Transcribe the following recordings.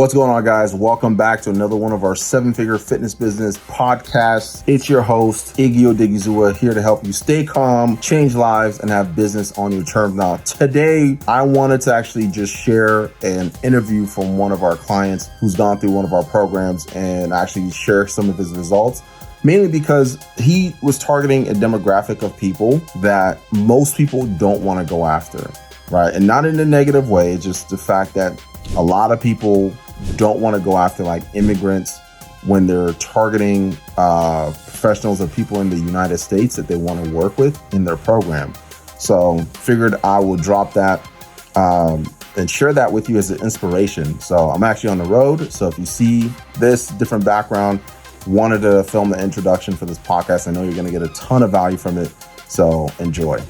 What's going on, guys? Welcome back to another one of our 7-Figure Fitness Business podcasts. It's your host, Iggy Odighizuwa, here to help you stay calm, change lives, and have business on your terms. Now, today, I wanted to actually just share an interview from one of our clients who's gone through one of our programs and actually share some of his results. Mainly because he was targeting a demographic of people that most people don't want to go after, right? And not in a negative way, it's just the fact that a lot of people don't want to go after like immigrants when they're targeting professionals or people in the United States that they want to work with in their program. So figured I will drop that and share that with you as an inspiration. So I'm actually on the road. So if you see this different background, wanted to film the introduction for this podcast. I know you're going to get a ton of value from it. So enjoy.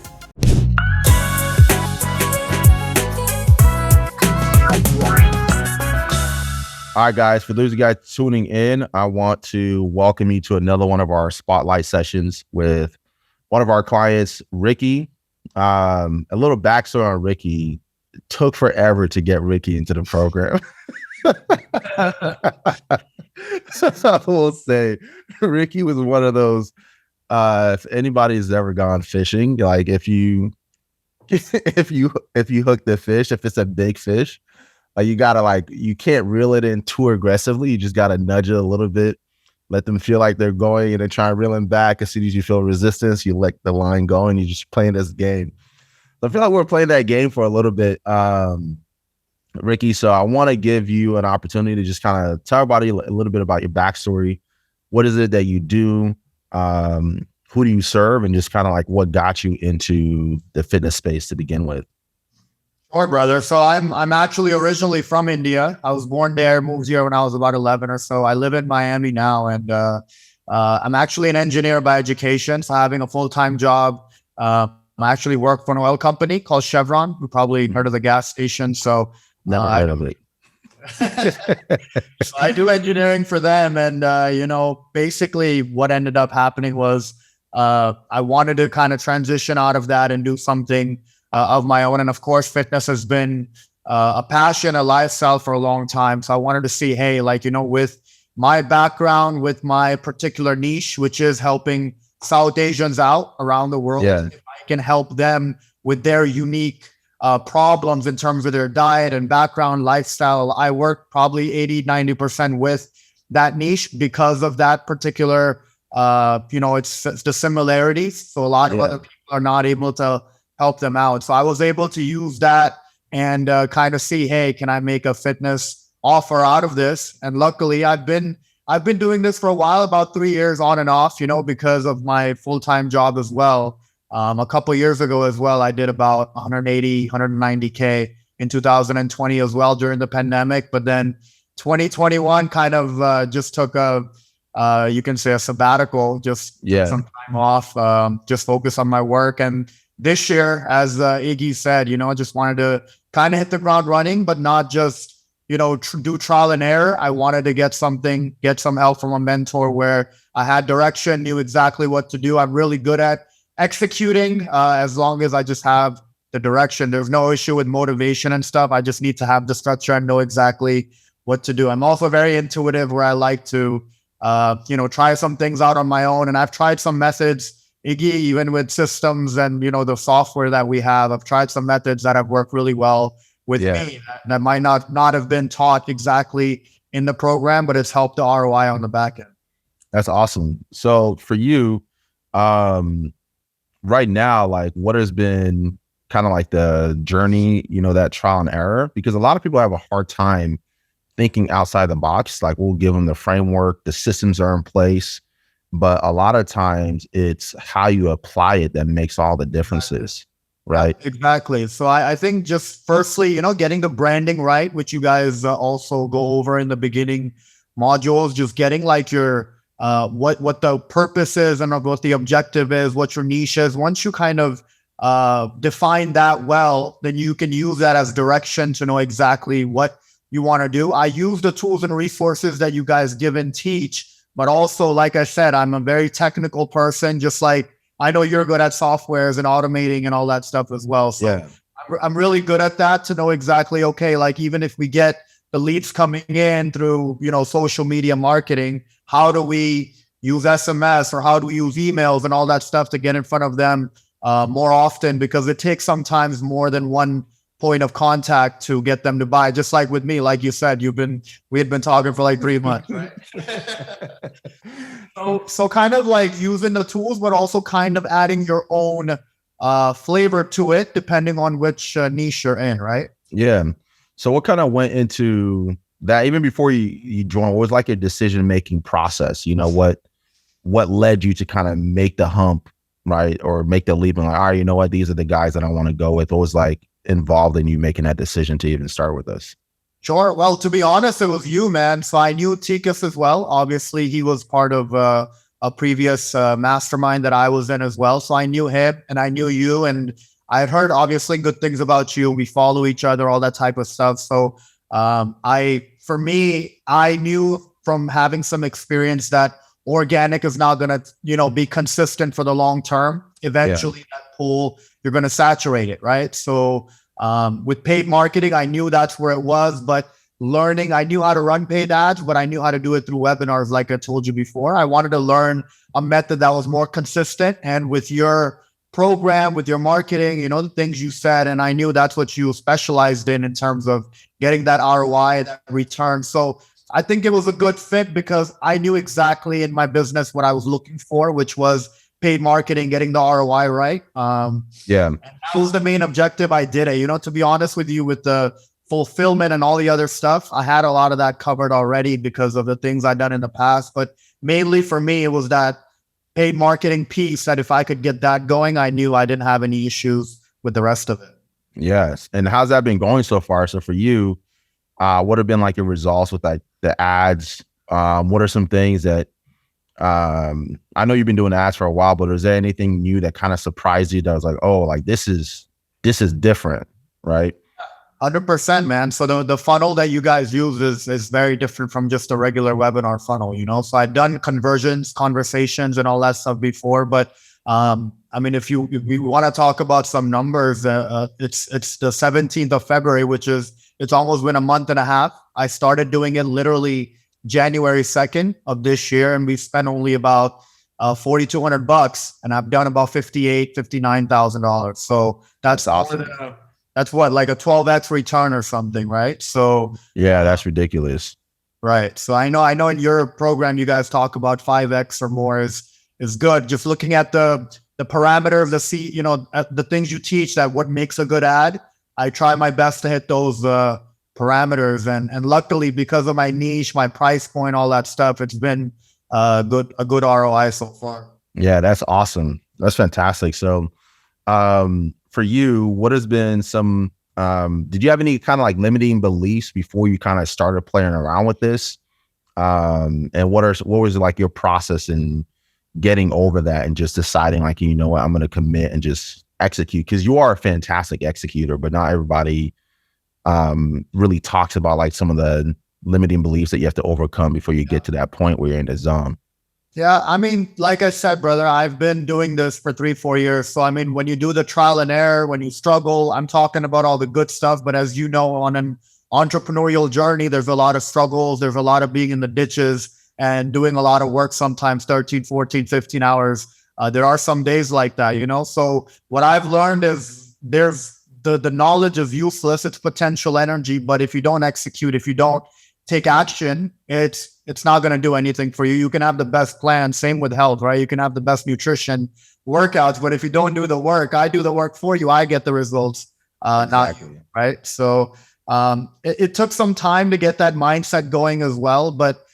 All right, guys, for those of you guys tuning in, I want to welcome you to another one of our spotlight sessions with one of our clients, Ricky. A little backstory on Ricky. It took forever to get Ricky into the program. I will say, Ricky was one of those, if anybody's ever gone fishing, like if you hook the fish, if it's a big fish, you gotta you can't reel it in too aggressively. You just gotta nudge it a little bit, let them feel like they're going, and then try and reel them back. As soon as you feel resistance, you let the line go, and you're just playing this game. So I feel like we're playing that game for a little bit, Ricky. So I want to give you an opportunity to just kind of tell everybody a little bit about your backstory. What is it that you do? Who do you serve? And just kind of like what got you into the fitness space to begin with. Sure, brother. So I'm actually originally from India. I was born there, moved here when I was about 11 or so. I live in Miami now, and I'm actually an engineer by education. So having a full-time job. I actually work for an oil company called Chevron. You probably heard of the gas station. So never heard of it. So I do engineering for them, and basically what ended up happening was I wanted to kind of transition out of that and do something of my own. And of course, fitness has been a passion, a lifestyle for a long time. So I wanted to see, hey, with my background, with my particular niche, which is helping South Asians out around the world, if I can help them with their unique problems in terms of their diet and background, lifestyle. I work probably 80-90% with that niche because of that particular, it's the similarities. So a lot of other people are not able to help them out. So I was able to use that and kind of see, hey, can I make a fitness offer out of this? And luckily I've been doing this for a while, about 3 years on and off, because of my full-time job as well. A couple of years ago as well, I did about 190K in 2020 as well during the pandemic. But then 2021 kind of just took you can say a sabbatical, just some time off, just focus on my work. And this year, as Iggy said, I just wanted to kind of hit the ground running, but not just, do trial and error. I wanted to get some help from a mentor where I had direction, knew exactly what to do. I'm really good at executing as long as I just have the direction. There's no issue with motivation and stuff. I just need to have the structure and know exactly what to do. I'm also very intuitive where I like to, try some things out on my own. And I've tried some methods, Iggy, even with systems and, the software that we have. I've tried some methods that have worked really well with me that might not have been taught exactly in the program, but it's helped the ROI on the back end. That's awesome. So for you, right now, what has been kind of like the journey, that trial and error? Because a lot of people have a hard time thinking outside the box. We'll give them the framework, the systems are in place, but a lot of times it's how you apply it that makes all the differences, right? Exactly. So I think just firstly, getting the branding right, which you guys also go over in the beginning modules, just getting your what the purpose is and what the objective is, what your niche is. Once you kind of define that well, then you can use that as direction to know exactly what you want to do. I use the tools and resources that you guys give and teach, but also, like I said, I'm a very technical person, just like I know you're good at softwares and automating and all that stuff as well. So I'm really good at that to know exactly, okay, even if we get the leads coming in through, social media marketing, how do we use SMS or how do we use emails and all that stuff to get in front of them more often, because it takes sometimes more than one point of contact to get them to buy. Just like with me, like you said, we had been talking for like 3 months, right? So kind of like using the tools, but also kind of adding your own flavor to it, depending on which niche you're in, right? Yeah. So what kind of went into that even before you joined? What was like your decision-making process? What led you to kind of make the hump, right? Or make the leap and like, all right, you know what? These are the guys that I want to go with. What was like involved in you making that decision to even start with us? Sure. Well, to be honest, it was you, man. So I knew Tikas as well. Obviously, he was part of a previous mastermind that I was in as well. So I knew him and I knew you, and I had heard obviously good things about you. We follow each other, all that type of stuff. So I knew from having some experience that organic is not going to, be consistent for the long term. Eventually that pool, you're going to saturate it, right? So with paid marketing, I knew that's where it was, but learning, I knew how to run paid ads, but I knew how to do it through webinars. Like I told you before, I wanted to learn a method that was more consistent. And with your program, with your marketing, the things you said, and I knew that's what you specialized in terms of getting that ROI, that return. So I think it was a good fit because I knew exactly in my business what I was looking for, which was paid marketing, getting the ROI right. And that was the main objective. I did it. To be honest with you, with the fulfillment and all the other stuff, I had a lot of that covered already because of the things I'd done in the past. But mainly for me, it was that paid marketing piece that if I could get that going, I knew I didn't have any issues with the rest of it. Yes. And how's that been going so far? So for you, what have been like your results with like the ads? What are some things that I know you've been doing ads for a while, but is there anything new that kind of surprised you that was like, oh, like this is different, right? 100%, man. So the funnel that you guys use is very different from just a regular webinar funnel, So I've done conversions, conversations, and all that stuff before, but if we want to talk about some numbers, it's the 17th of February, it's almost been a month and a half. I started doing it literally January 2nd of this year, and we spent only about $4,200, and I've done about $59,000. So that's awesome. That's what, like a 12x return or something, right? So yeah, that's ridiculous. Right. So I know in your program you guys talk about 5x or more is good. Just looking at the parameter of the things you teach, that what makes a good ad, I try my best to hit those parameters, and luckily because of my niche, my price point, all that stuff, it's been a good ROI so far. Yeah, that's awesome. That's fantastic. So for you, what has been some, did you have any kind of like limiting beliefs before you kind of started playing around with this? And what was like your process in getting over that and just deciding like, you know what, I'm going to commit and just execute? Because you are a fantastic executor, but not everybody really talks about like some of the limiting beliefs that you have to overcome before you get to that point where you're in the zone. Yeah, like I said, brother, I've been doing this for 3-4 years. So, when you do the trial and error, when you struggle, I'm talking about all the good stuff. But as you know, on an entrepreneurial journey, there's a lot of struggles. There's a lot of being in the ditches and doing a lot of work, sometimes 13, 14, 15 hours. There are some days like that, So what I've learned is there's the knowledge is useless. It's potential energy. But if you don't execute, if you don't take action, it's not going to do anything for you. You can have the best plan. Same with health, right? You can have the best nutrition, workouts, but if you don't do the work, I do the work for you. I get the results, not you, right? So it took some time to get that mindset going as well. But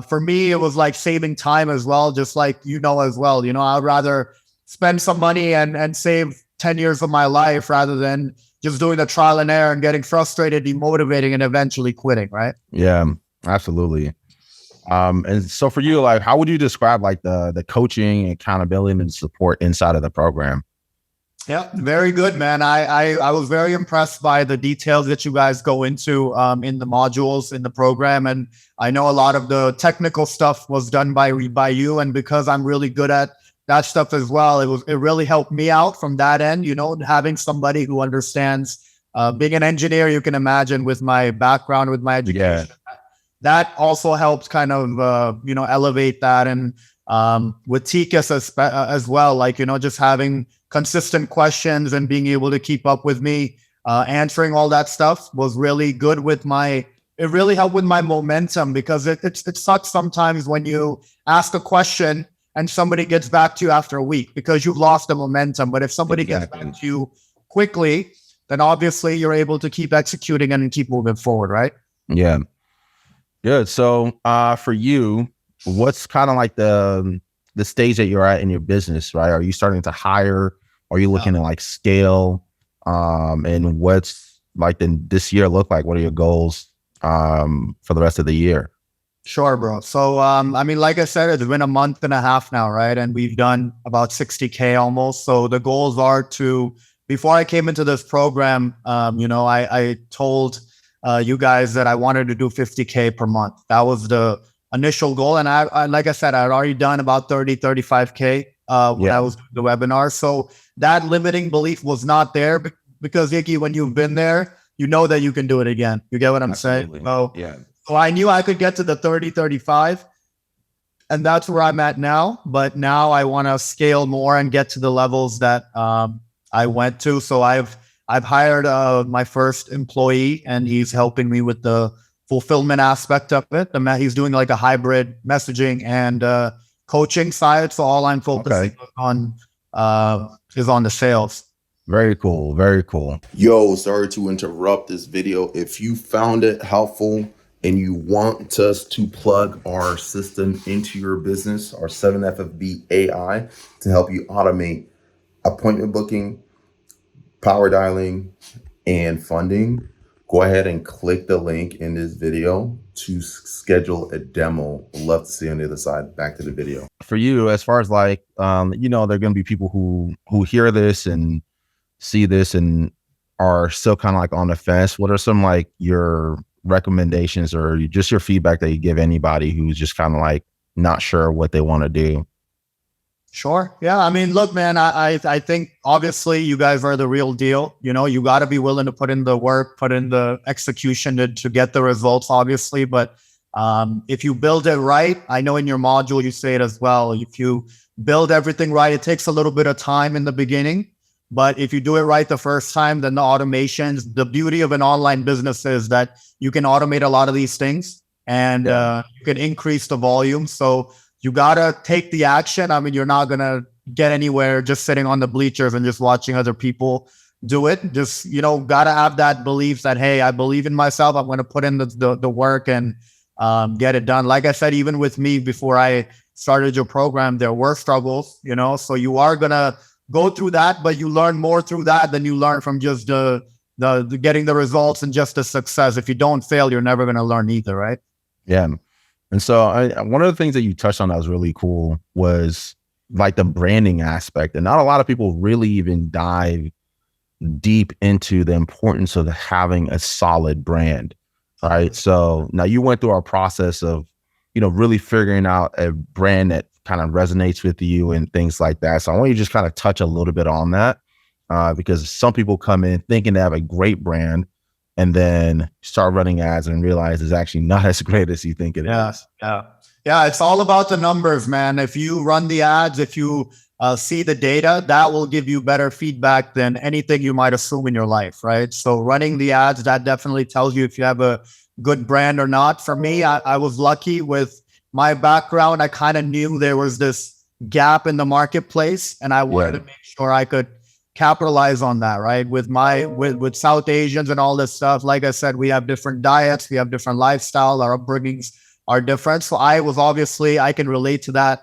for me, it was like saving time as well, just like as well. I'd rather spend some money and save 10 years of my life rather than just doing the trial and error and getting frustrated, demotivating, and eventually quitting, right? Yeah, absolutely. And so for you, like, how would you describe like the coaching, accountability, and support inside of the program? Yeah, very good, man. I was very impressed by the details that you guys go into in the modules in the program. And I know a lot of the technical stuff was done by you. And because I'm really good at that stuff as well, it really helped me out from that end, having somebody who understands Being an engineer, you can imagine with my background, with my education, that also helps kind of, elevate that. And with TKS as well, like, just having consistent questions and being able to keep up with me, answering all that stuff was really good it really helped with my momentum, because it sucks sometimes when you ask a question and somebody gets back to you after a week because you've lost the momentum. But if somebody gets back to you quickly, then obviously you're able to keep executing and keep moving forward, right? Yeah. Good. So for you, what's kind of like the stage that you're at in your business, right? Are you starting to hire? Are you looking to like scale? And what's like this year look like? What are your goals for the rest of the year? Sure, bro. So, like I said, it's been a month and a half now, right? And we've done about 60K almost. So the goals are before I came into this program, I told you guys that I wanted to do 50K per month. That was the initial goal. And I like I said, I'd already done about 35K when I was doing the webinar. So that limiting belief was not there, because Iggy, when you've been there, you know that you can do it again. You get what I'm saying? So I knew I could get to the 35, and that's where I'm at now. But now I want to scale more and get to the levels that I went to. So I've hired my first employee, and he's helping me with the fulfillment aspect of it. He's doing like a hybrid messaging and coaching side. So all I'm focusing on is on the sales. Very cool. Very cool. Yo, sorry to interrupt this video. If you found it helpful and you want us to plug our system into your business, our 7FFB AI, to help you automate appointment booking, power dialing, and funding, go ahead and click the link in this video to schedule a demo. I'd love to see you on the other side. Back to the video. For you, as far as like, there are going to be people who hear this and see this and are still kind of like on the fence. What are some like your recommendations or just your feedback that you give anybody who's just kind of like not sure what they want to do? Sure. Yeah. I mean, look, man, I think obviously you guys are the real deal. You got to be willing to put in the work, put in the execution to get the results, obviously. But if you build it right, I know in your module you say it as well. If you build everything right, it takes a little bit of time in the beginning. But if you do it right the first time, then the automations, the beauty of an online business is that you can automate a lot of these things, and you can increase the volume. So you got to take the action. I mean, you're not going to get anywhere just sitting on the bleachers and just watching other people do it. Just, got to have that belief that, hey, I believe in myself. I'm going to put in the work and get it done. Like I said, even with me, before I started your program, there were struggles, so you are going to go through that, but you learn more through that than you learn from just the getting the results and just the success. If you don't fail, you're never going to learn either, right? Yeah. And so one of the things that you touched on that was really cool was like the branding aspect. And not a lot of people really even dive deep into the importance of having a solid brand, right? So now you went through our process of, really figuring out a brand that kind of resonates with you and things like that. So I want you to just kind of touch a little bit on that because some people come in thinking they have a great brand and then start running ads and realize it's actually not as great as you think it is. Yeah. It's all about the numbers, man. If you run the ads, if you see the data, that will give you better feedback than anything you might assume in your life, right? So running the ads, that definitely tells you if you have a good brand or not. For me, I was lucky with my background. I kind of knew there was this gap in the marketplace, and I wanted to make sure I could capitalize on that, right? With South Asians and all this stuff. Like I said, we have different diets, we have different lifestyle, our upbringings are different. So I can relate to that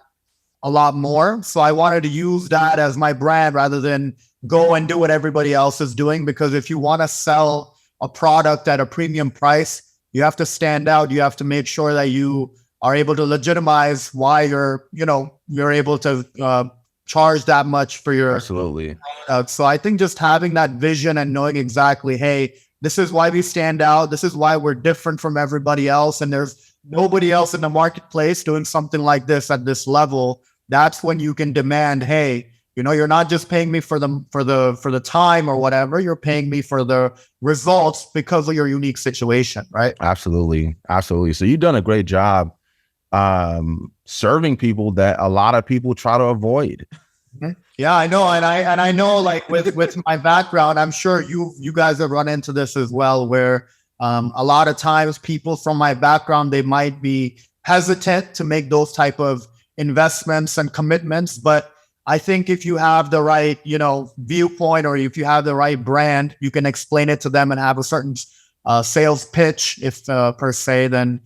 a lot more. So I wanted to use that as my brand rather than go and do what everybody else is doing. Because if you want to sell a product at a premium price, you have to stand out. You have to make sure that you are able to legitimize why you're able to charge that much for your product. So I think just having that vision and knowing exactly, hey, this is why we stand out. This is why we're different from everybody else. And there's nobody else in the marketplace doing something like this at this level. That's when you can demand, hey, You're not just paying me for the time or whatever. You're paying me for the results because of your unique situation, right? Absolutely. Absolutely. So you've done a great job serving people that a lot of people try to avoid. Yeah, I know. And I know, like with my background, I'm sure you guys have run into this as well, where a lot of times people from my background, they might be hesitant to make those type of investments and commitments. But I think if you have the right, viewpoint, or if you have the right brand, you can explain it to them and have a certain sales pitch, if per se, then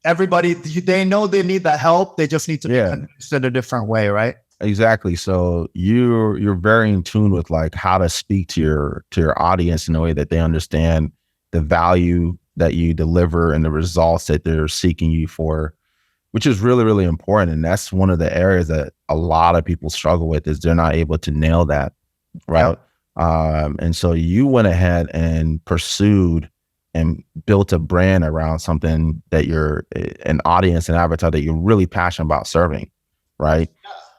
everybody, they know they need that help. They just need to be convinced in a different way, right? Exactly. So you're very in tune with like how to speak to your audience in a way that they understand the value that you deliver and the results that they're seeking you for, which is really, really important. And that's one of the areas that a lot of people struggle with, is they're not able to nail that. Right. Yep. And so you went ahead and pursued and built a brand around something that you're an audience and avatar that you're really passionate about serving. Right.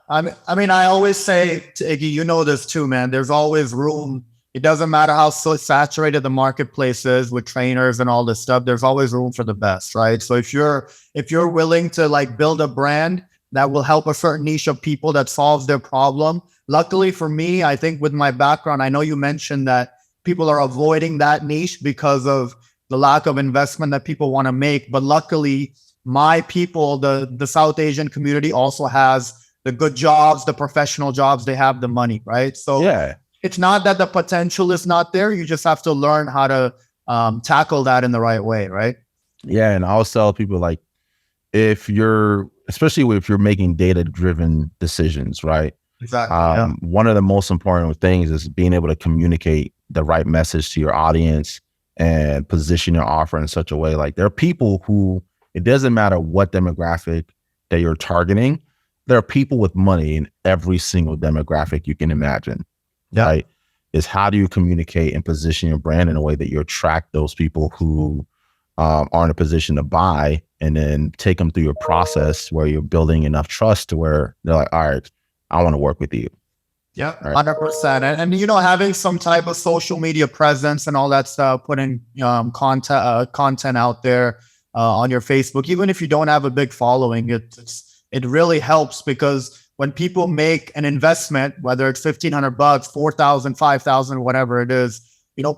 I mean, I always say to Iggy, you know this too, man, there's always room. It doesn't matter how so saturated the marketplace is with trainers and all this stuff. There's always room for the best, right? So if you're willing to like build a brand that will help a certain niche of people that solves their problem. Luckily for me, I think with my background, I know you mentioned that people are avoiding that niche because of the lack of investment that people want to make. But luckily, my people, the South Asian community, also has the good jobs, the professional jobs. They have the money, right? So yeah. It's not that the potential is not there. You just have to learn how to tackle that in the right way, right? Yeah, and I'll tell people, like, especially if you're making data-driven decisions, right? Exactly. One of the most important things is being able to communicate the right message to your audience and position your offer in such a way. Like, there are people who, it doesn't matter what demographic that you're targeting, there are people with money in every single demographic you can imagine. Yeah. Right? Is how do you communicate and position your brand in a way that you attract those people who are in a position to buy, and then take them through a process where you're building enough trust to where they're like, all right, I want to work with you. Yeah, 100%. And having some type of social media presence and all that stuff, putting content out there on your Facebook, even if you don't have a big following, it really helps, because when people make an investment, whether it's $1,500, $4,000, $5,000, whatever it is,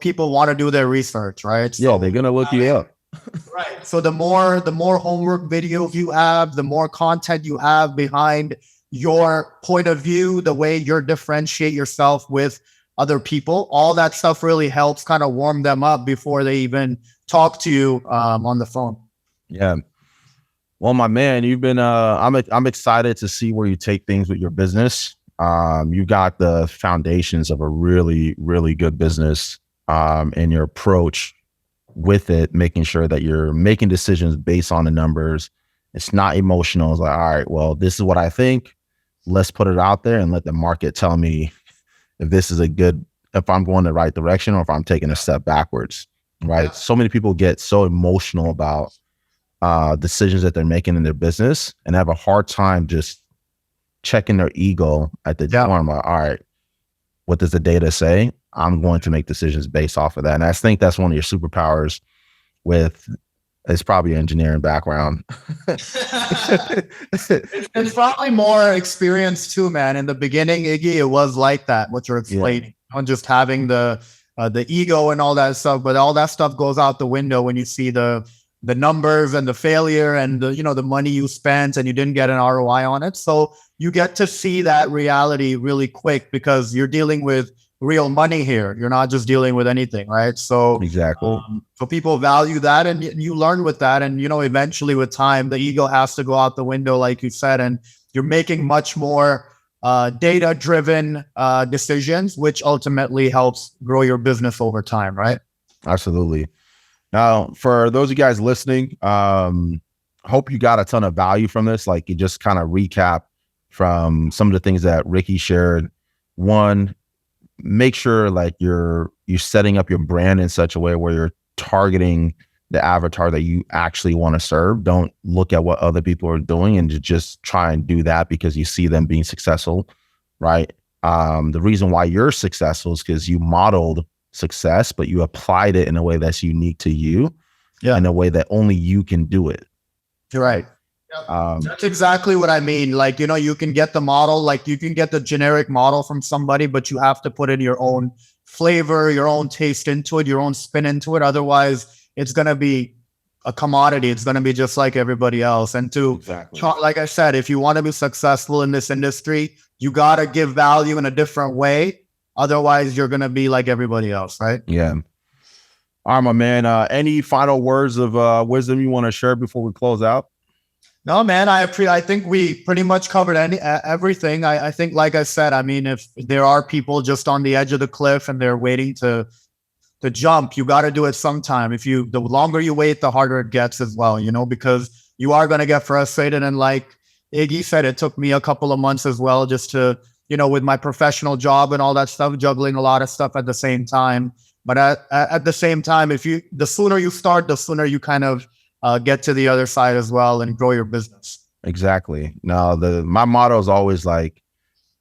people want to do their research, right? So, they're gonna look you up. Right. So the more homework videos you have, the more content you have behind your point of view, the way you differentiate yourself with other people, all that stuff really helps kind of warm them up before they even talk to you on the phone. Yeah. Well, my man, you've been, I'm excited to see where you take things with your business. You got the foundations of a really, really good business, and your approach with it, making sure that you're making decisions based on the numbers. It's not emotional. It's like, all right, well, this is what I think. Let's put it out there and let the market tell me if I'm going the right direction or if I'm taking a step backwards, right? Yeah. So many people get so emotional about decisions that they're making in their business and have a hard time just checking their ego at the door. I'm like, all right, what does the data say? I'm going to make decisions based off of that. And I think that's one of your superpowers it's probably an engineering background. It's probably more experience too, man. In the beginning, Iggy, it was like that, what you're explaining. On just having the ego and all that stuff, but all that stuff goes out the window when you see the numbers and the failure and the money you spent and you didn't get an ROI on it. So you get to see that reality really quick, because you're dealing with real money here. You're not just dealing with anything, right? So exactly. So people value that, and you learn with that. And, eventually with time, the ego has to go out the window, like you said, and you're making much more data-driven decisions, which ultimately helps grow your business over time, right? Absolutely. Now, for those of you guys listening, hope you got a ton of value from this. Like, you just kind of recap from some of the things that Ricky shared. One, make sure like you're setting up your brand in such a way where you're targeting the avatar that you actually want to serve. Don't look at what other people are doing and just try and do that because you see them being successful, right? The reason why you're successful is because you modeled success, but you applied it in a way that's unique to you, in a way that only you can do it. You're right. That's exactly what I mean. Like, you know, you can get the model, like you can get the generic model from somebody, but you have to put in your own flavor, your own taste into it, your own spin into it. Otherwise, it's going to be a commodity. It's going to be just like everybody else. And like I said, if you want to be successful in this industry, you got to give value in a different way. Otherwise, you're going to be like everybody else, right? Yeah. All right, my man. Any final words of wisdom you want to share before we close out? No, man, I think we pretty much covered everything. I think, like I said, I mean, if there are people just on the edge of the cliff and they're waiting to jump, you got to do it sometime. The longer you wait, the harder it gets as well, you know, because you are going to get frustrated. And like Iggy said, it took me a couple of months as well, just to, you know, with my professional job and all that stuff, juggling a lot of stuff at the same time. But at the same time, the sooner you start, the sooner you kind of get to the other side as well and grow your business. Exactly. No, my motto is always like,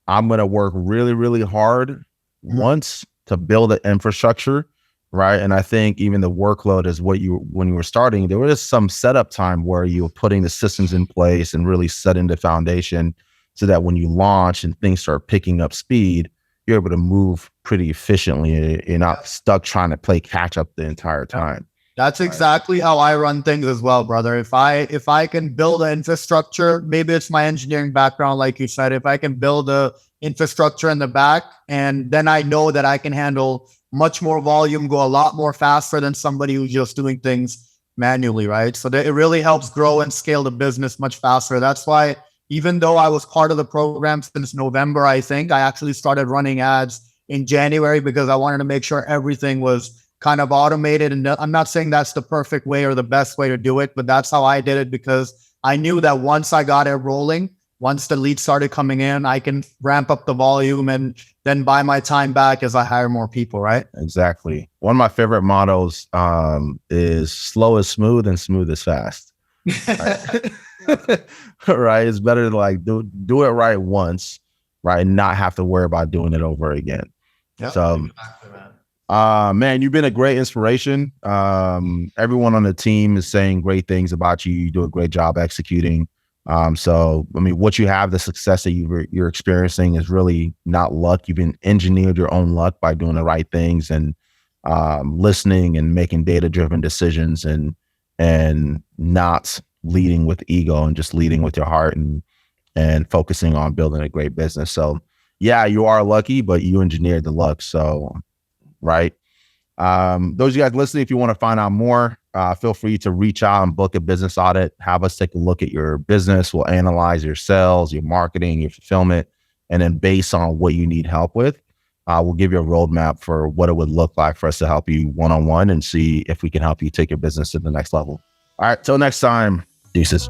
I'm going to work really, really hard once to build an infrastructure. Right. And I think even the workload is when you were starting, there was some setup time where you were putting the systems in place and really setting the foundation so that when you launch and things start picking up speed, you're able to move pretty efficiently. You're not stuck trying to play catch up the entire time. That's exactly how I run things as well, brother. If I can build an infrastructure, maybe it's my engineering background, like you said, if I can build a infrastructure in the back, and then I know that I can handle much more volume, go a lot more faster than somebody who's just doing things manually, right? So it really helps grow and scale the business much faster. That's why, even though I was part of the program since November, I think I actually started running ads in January because I wanted to make sure everything was kind of automated. And I'm not saying that's the perfect way or the best way to do it, but that's how I did it, because I knew that once I got it rolling, once the leads started coming in, I can ramp up the volume and then buy my time back as I hire more people, right? Exactly. One of my favorite mottos is slow is smooth and smooth is fast. Right? Right? It's better to like do it right once, right? And not have to worry about doing it over again. Yep. So man, you've been a great inspiration. Everyone on the team is saying great things about you. You do a great job executing. So, I mean, what you have, the success that you're experiencing is really not luck. You've been engineered your own luck by doing the right things and listening and making data-driven decisions and not leading with ego and just leading with your heart and focusing on building a great business. So, yeah, you are lucky, but you engineered the luck. So, right. Those of you guys listening, if you want to find out more, feel free to reach out and book a business audit. Have us take a look at your business. We'll analyze your sales, your marketing, your fulfillment, and then based on what you need help with, we'll give you a roadmap for what it would look like for us to help you one-on-one and see if we can help you take your business to the next level. All right. Till next time. Deuces.